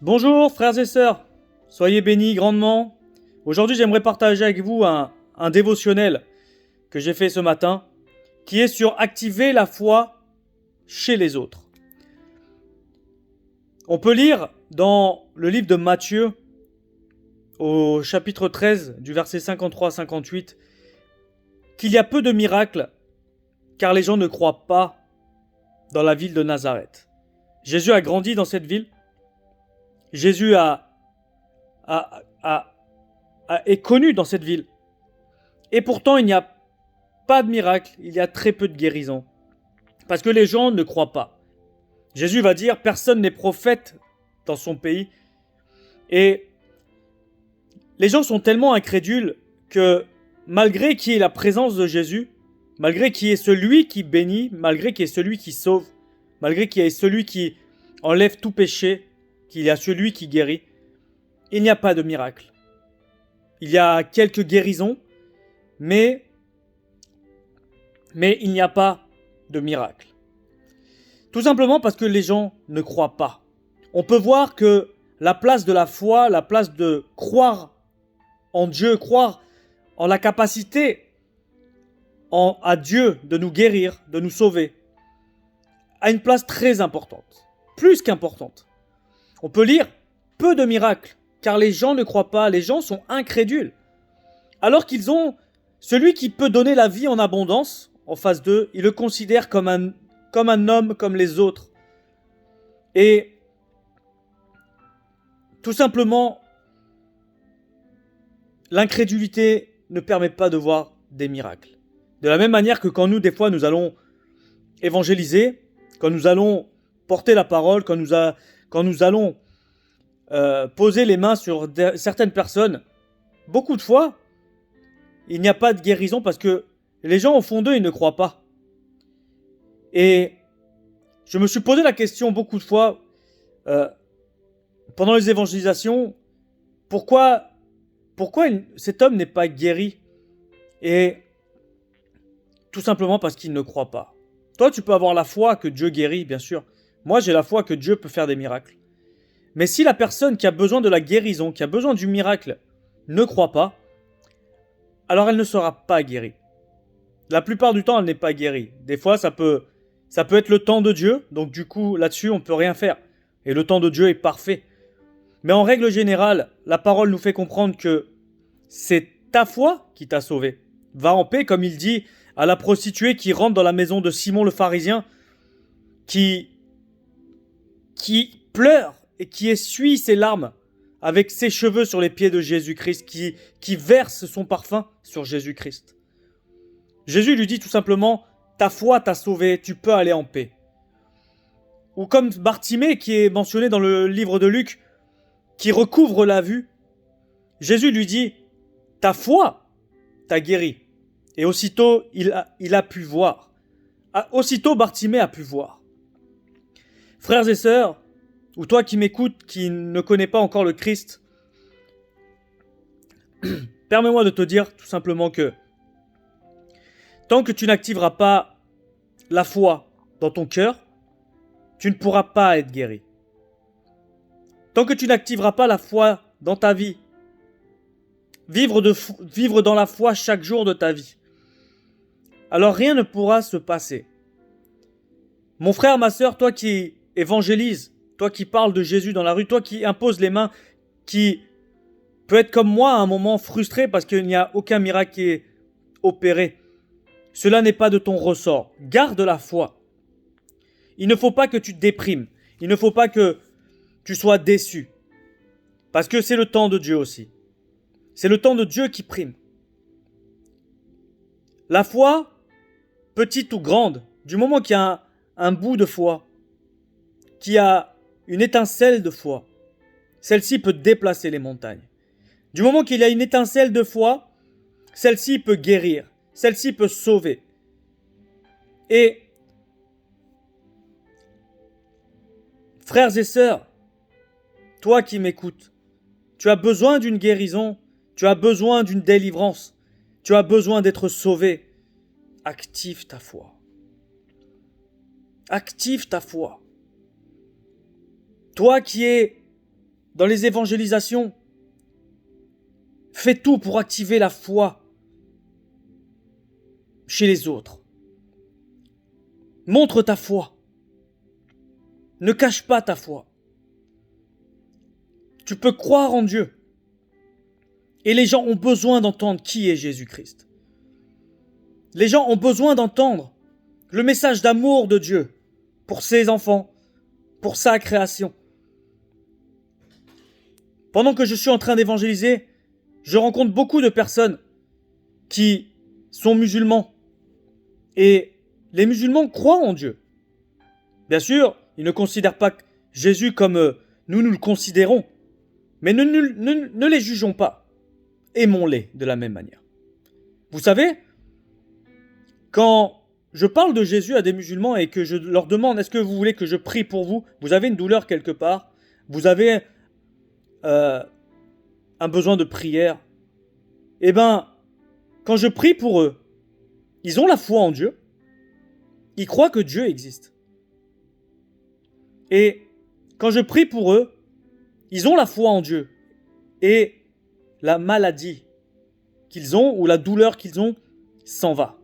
Bonjour frères et sœurs, soyez bénis grandement. Aujourd'hui j'aimerais partager avec vous un dévotionnel que j'ai fait ce matin qui est sur activer la foi chez les autres. On peut lire dans le livre de Matthieu au chapitre 13 du verset 53 à 58 qu'il y a peu de miracles car les gens ne croient pas dans la ville de Nazareth. Jésus a grandi dans cette ville. Jésus est connu dans cette ville. Et pourtant, il n'y a pas de miracle, il y a très peu de guérisons. Parce que les gens ne croient pas. Jésus va dire, personne n'est prophète dans son pays. Et les gens sont tellement incrédules que malgré qu'il y ait la présence de Jésus, malgré qu'il y ait celui qui bénit, malgré qu'il y ait celui qui sauve, malgré qu'il y ait celui qui enlève tout péché, qu'il y a celui qui guérit, il n'y a pas de miracle. Il y a quelques guérisons, mais il n'y a pas de miracle. Tout simplement parce que les gens ne croient pas. On peut voir que la place de la foi, la place de croire en Dieu, croire en la capacité à Dieu de nous guérir, de nous sauver, a une place très importante, plus qu'importante. On peut lire peu de miracles, car les gens ne croient pas, les gens sont incrédules. Alors qu'ils ont celui qui peut donner la vie en abondance, en face d'eux, ils le considèrent comme un homme comme les autres. Et tout simplement, l'incrédulité ne permet pas de voir des miracles. De la même manière que quand nous, des fois, nous allons évangéliser, quand nous allons porter la parole, quand nous allons poser les mains sur certaines personnes, beaucoup de fois, il n'y a pas de guérison parce que les gens au fond d'eux, ils ne croient pas. Et je me suis posé la question beaucoup de fois pendant les évangélisations, pourquoi cet homme n'est pas guéri? Et tout simplement parce qu'il ne croit pas. Toi, tu peux avoir la foi que Dieu guérit, bien sûr. Moi, j'ai la foi que Dieu peut faire des miracles. Mais si la personne qui a besoin de la guérison, qui a besoin du miracle, ne croit pas, alors elle ne sera pas guérie. La plupart du temps, elle n'est pas guérie. Des fois, ça peut être le temps de Dieu, donc du coup, là-dessus, on ne peut rien faire. Et le temps de Dieu est parfait. Mais en règle générale, la parole nous fait comprendre que c'est ta foi qui t'a sauvé. Va en paix, comme il dit à la prostituée qui rentre dans la maison de Simon le pharisien, qui pleure et qui essuie ses larmes avec ses cheveux sur les pieds de Jésus-Christ, qui verse son parfum sur Jésus-Christ. Jésus lui dit tout simplement, ta foi t'a sauvé, tu peux aller en paix. Ou comme Bartimée qui est mentionné dans le livre de Luc, qui recouvre la vue, Jésus lui dit, ta foi t'a guéri. Et aussitôt, il a pu voir. Aussitôt, Bartimée a pu voir. Frères et sœurs, ou toi qui m'écoutes, qui ne connais pas encore le Christ, permets-moi de te dire tout simplement que tant que tu n'activeras pas la foi dans ton cœur, tu ne pourras pas être guéri. Tant que tu n'activeras pas la foi dans ta vie, vivre dans la foi chaque jour de ta vie, alors rien ne pourra se passer. Mon frère, ma sœur, toi qui évangélises, toi qui parles de Jésus dans la rue, toi qui imposes les mains, qui peut être comme moi à un moment frustré parce qu'il n'y a aucun miracle qui est opéré. Cela n'est pas de ton ressort. Garde la foi. Il ne faut pas que tu te déprimes. Il ne faut pas que tu sois déçu. Parce que c'est le temps de Dieu aussi. C'est le temps de Dieu qui prime. La foi, petite ou grande, du moment qu'il y a un bout de foi, qu'il y a une étincelle de foi, celle-ci peut déplacer les montagnes. Du moment qu'il y a une étincelle de foi, celle-ci peut guérir, celle-ci peut sauver. Et frères et sœurs, toi qui m'écoutes, tu as besoin d'une guérison, tu as besoin d'une délivrance, tu as besoin d'être sauvé. Active ta foi. Active ta foi. Toi qui es dans les évangélisations, fais tout pour activer la foi chez les autres. Montre ta foi. Ne cache pas ta foi. Tu peux croire en Dieu. Et les gens ont besoin d'entendre qui est Jésus-Christ. Les gens ont besoin d'entendre le message d'amour de Dieu pour ses enfants, pour sa création. Pendant que je suis en train d'évangéliser, je rencontre beaucoup de personnes qui sont musulmans. Et les musulmans croient en Dieu. Bien sûr, ils ne considèrent pas Jésus comme nous le considérons. Mais ne les jugeons pas. Aimons-les de la même manière. Vous savez, quand je parle de Jésus à des musulmans et que je leur demande est-ce que vous voulez que je prie pour vous, vous avez une douleur quelque part, vous avez un besoin de prière, eh bien, quand je prie pour eux, ils ont la foi en Dieu, ils croient que Dieu existe. Et quand je prie pour eux, ils ont la foi en Dieu. Et la maladie qu'ils ont ou la douleur qu'ils ont s'en va.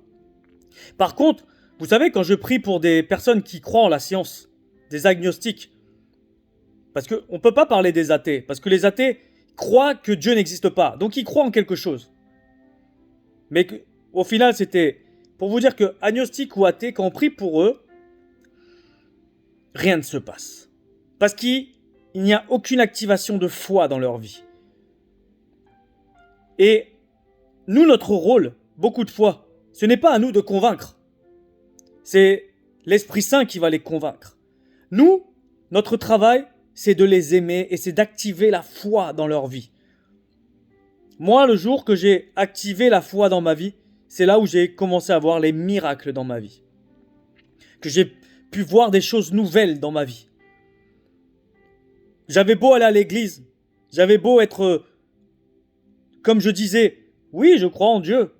Par contre, vous savez, quand je prie pour des personnes qui croient en la science, des agnostiques, parce qu'on ne peut pas parler des athées, parce que les athées croient que Dieu n'existe pas, donc ils croient en quelque chose. Mais au final, c'était pour vous dire que agnostiques ou athées, quand on prie pour eux, rien ne se passe. Parce qu'il n'y a aucune activation de foi dans leur vie. Et nous, notre rôle, beaucoup de fois, ce n'est pas à nous de convaincre. C'est l'Esprit Saint qui va les convaincre. Nous, notre travail, c'est de les aimer et c'est d'activer la foi dans leur vie. Moi, le jour que j'ai activé la foi dans ma vie, c'est là où j'ai commencé à voir les miracles dans ma vie. Que j'ai pu voir des choses nouvelles dans ma vie. J'avais beau aller à l'église, j'avais beau être, comme je disais, oui, je crois en Dieu.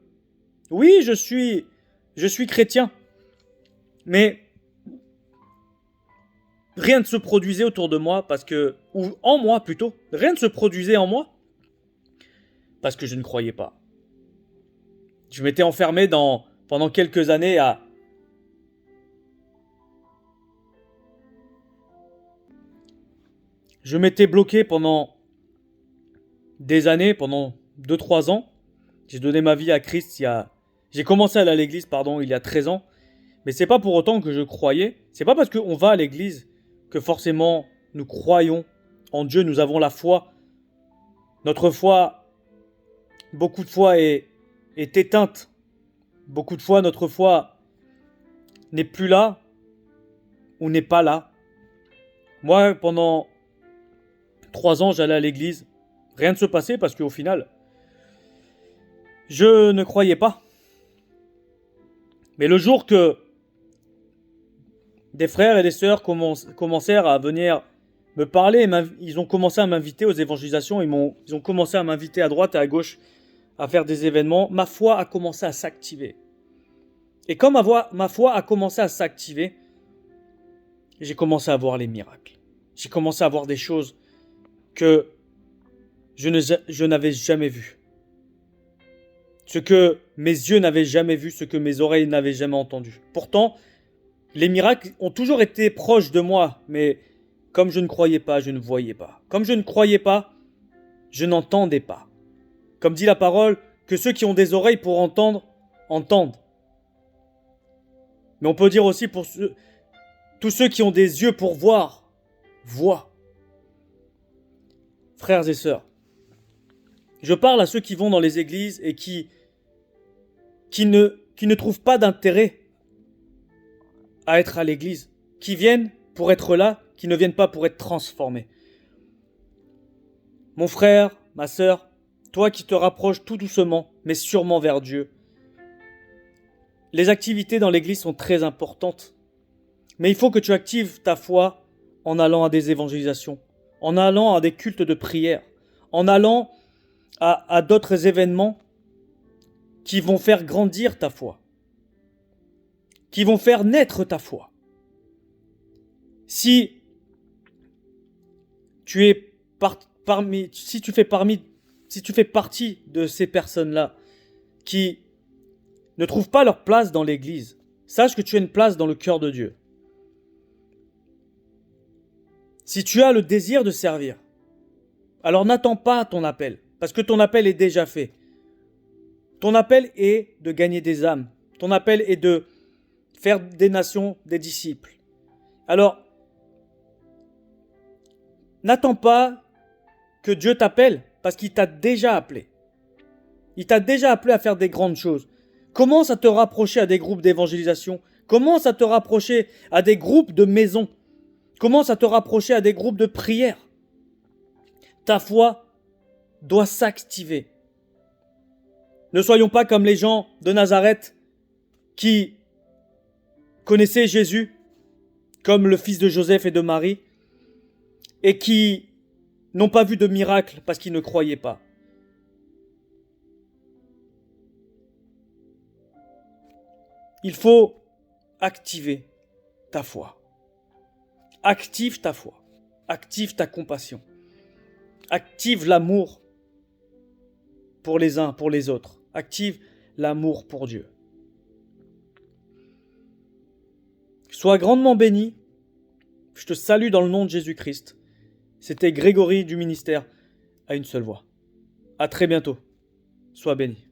Oui, je suis chrétien. Mais rien ne se produisait autour de moi ou en moi plutôt, rien ne se produisait en moi parce que je ne croyais pas. Je m'étais enfermé pendant quelques années Je m'étais bloqué pendant des années, pendant 2-3 ans. J'ai donné ma vie à Christ J'ai commencé à aller à l'église, il y a 13 ans. Mais c'est pas pour autant que je croyais. C'est pas parce qu'on va à l'église que forcément nous croyons en Dieu, nous avons la foi. Notre foi, beaucoup de fois, est éteinte. Beaucoup de fois, notre foi n'est plus là ou n'est pas là. Moi, pendant 3 ans, j'allais à l'église. Rien ne se passait parce qu'au final, je ne croyais pas. Mais le jour que des frères et des sœurs commencèrent à venir me parler, ils ont commencé à m'inviter aux évangélisations, ils ont commencé à m'inviter à droite et à gauche à faire des événements, ma foi a commencé à s'activer. Et quand ma foi a commencé à s'activer, j'ai commencé à voir les miracles. J'ai commencé à voir des choses que je n'avais jamais vues. Ce que mes yeux n'avaient jamais vu, ce que mes oreilles n'avaient jamais entendu. Pourtant, les miracles ont toujours été proches de moi, mais comme je ne croyais pas, je ne voyais pas. Comme je ne croyais pas, je n'entendais pas. Comme dit la parole, que ceux qui ont des oreilles pour entendre, entendent. Mais on peut dire aussi pour tous ceux qui ont des yeux pour voir, voient. Frères et sœurs, je parle à ceux qui vont dans les églises et qui ne trouvent pas d'intérêt à être à l'église, qui viennent pour être là, qui ne viennent pas pour être transformés. Mon frère, ma sœur, toi qui te rapproches tout doucement, mais sûrement vers Dieu, les activités dans l'église sont très importantes, mais il faut que tu actives ta foi en allant à des évangélisations, en allant à des cultes de prière, en allant à d'autres événements qui vont faire grandir ta foi, qui vont faire naître ta foi. Si tu es si tu fais partie de ces personnes-là qui ne trouvent pas leur place dans l'église, sache que tu as une place dans le cœur de Dieu. Si tu as le désir de servir, alors n'attends pas ton appel, parce que ton appel est déjà fait. Ton appel est de gagner des âmes. Ton appel est de faire des nations des disciples. Alors, n'attends pas que Dieu t'appelle, parce qu'il t'a déjà appelé. Il t'a déjà appelé à faire des grandes choses. Commence à te rapprocher à des groupes d'évangélisation. Commence à te rapprocher à des groupes de maisons. Commence à te rapprocher à des groupes de prière. Ta foi doit s'activer. Ne soyons pas comme les gens de Nazareth qui connaissaient Jésus comme le fils de Joseph et de Marie et qui n'ont pas vu de miracle parce qu'ils ne croyaient pas. Il faut activer ta foi. Active ta foi. Active ta compassion. Active l'amour pour les uns, pour les autres. Active l'amour pour Dieu. Sois grandement béni. Je te salue dans le nom de Jésus-Christ. C'était Grégory du ministère à une seule voix. À très bientôt. Sois béni.